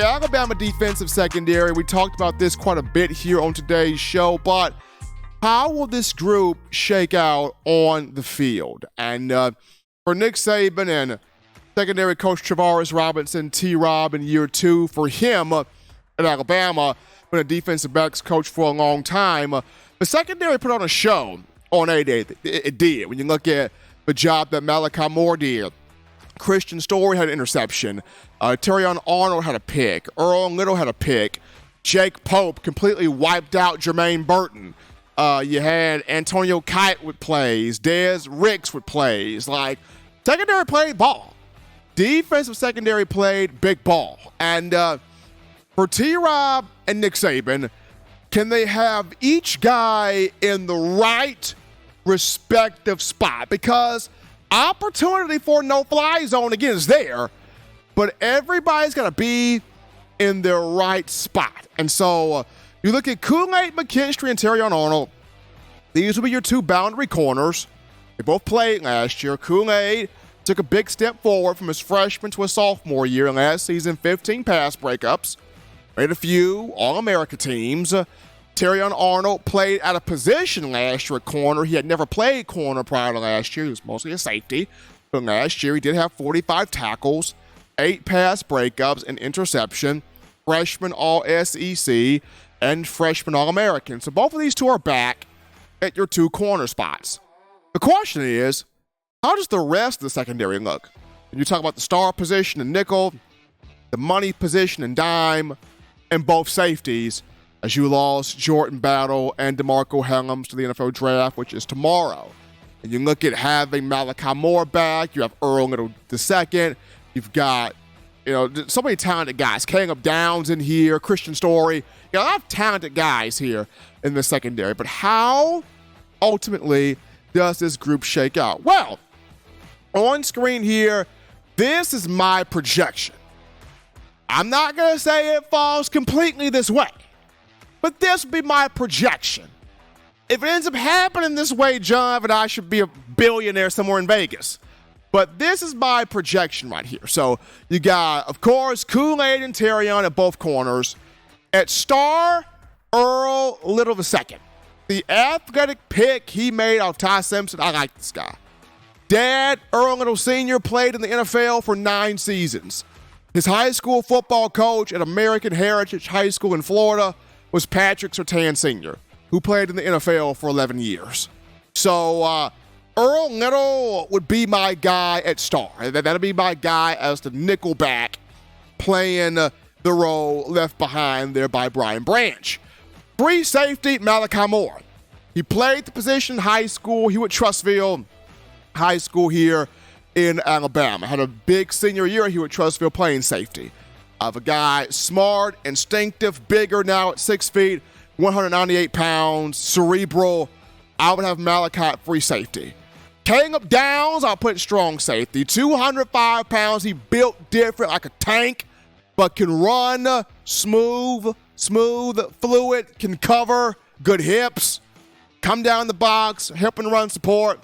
Alabama defensive secondary, we talked about this quite a bit here on today's show, but how will this group shake out on the field? And for Nick Saban and secondary coach Travaris Robinson, T-Rob in year 2 for him at Alabama, been a defensive backs coach for a long time. The secondary put on a show on A-Day. It did. When you look at the job that Malachi Moore did, Christian Story had an interception. Terrion Arnold had a pick. Earl Little had a pick. Jake Pope completely wiped out Jermaine Burton. You had Antonio Kite with plays. Dez Ricks with plays. Like, secondary played ball. Defensive secondary played big ball. And for T-Rob and Nick Saban, can they have each guy in the right respective spot? Because opportunity for no-fly zone, again, is there, but everybody's got to be in their right spot. And so you look at Kool-Aid McKinstry and Terrion Arnold. These will be your two boundary corners. They both played last year. Kool-Aid took a big step forward from his freshman to his sophomore year last season, 15 pass breakups, made a few All-America teams. Terrion Arnold played out of position last year at corner. He had never played corner prior to last year. He was mostly a safety. But last year, he did have 45 tackles, 8 pass breakups, and interception, freshman All-SEC, and freshman All-American. So both of these two are back at your two corner spots. The question is, how does the rest of the secondary look? When you talk about the star position and nickel, the money position and dime, and both safeties, as you lost Jordan Battle and DeMarco Hellams to the NFL Draft, which is tomorrow. And you look at having Malachi Moore back, you have Earl Little II, you've got, so many talented guys. Caleb Downs in here, Christian Story. You got a lot of talented guys here in the secondary. But how, ultimately, does this group shake out? Well, on screen here, this is my projection. I'm not going to say it falls completely this way, but this would be my projection. If it ends up happening this way, John, then I should be a billionaire somewhere in Vegas. But this is my projection right here. So you got, of course, Kool-Aid and Terrion at both corners. At star, Earl Little II. The athletic pick he made out of Ty Simpson, I like this guy. Dad, Earl Little Sr., played in the NFL for 9 seasons. His high school football coach at American Heritage High School in Florida was Patrick Surtain Sr., who played in the NFL for 11 years. So Earl Little would be my guy at star. That'll be my guy as the nickel back, playing the role left behind there by Brian Branch. Free safety, Malachi Moore. He played the position in high school. He went Trussville High School here in Alabama. Had a big senior year. He went Trussville playing safety. Of a guy smart, instinctive, bigger now at 6 feet, 198 pounds, cerebral. I would have Malachi at free safety. Caleb Downs, I'll put strong safety. 205 pounds. He built different, like a tank, but can run smooth, fluid, can cover, good hips, come down the box, help and run support.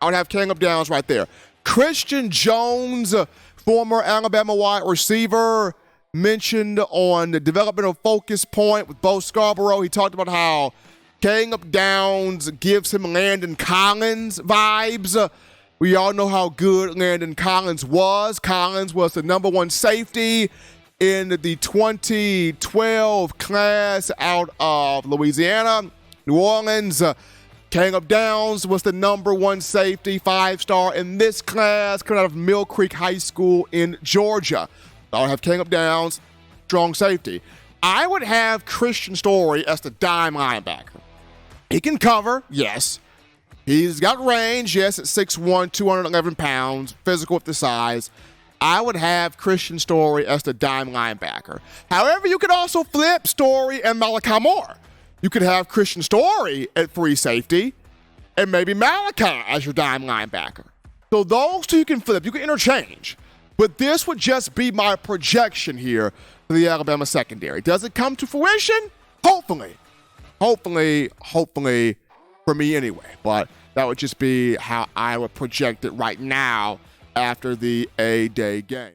I would have Caleb Downs right there. Christian Jones, former Alabama wide receiver, mentioned on the developmental focus point with Bo Scarborough. He talked about how Caleb Downs gives him Landon Collins vibes. We all know how good Landon Collins was. Collins was the number 1 safety in the 2012 class out of Louisiana, New Orleans. Caleb Downs was the number 1 safety, 5-star in this class, coming out of Mill Creek High School in Georgia. I would have Caleb Downs, strong safety. I would have Christian Story as the dime linebacker. He can cover, yes. He's got range, yes, at 6'1", 211 pounds, physical with the size. I would have Christian Story as the dime linebacker. However, you could also flip Story and Malachi Moore. You could have Christian Story at free safety and maybe Malachi as your dime linebacker. So those two you can flip. You can interchange. But this would just be my projection here for the Alabama secondary. Does it come to fruition? Hopefully. Hopefully for me anyway. But that would just be how I would project it right now after the A-Day game.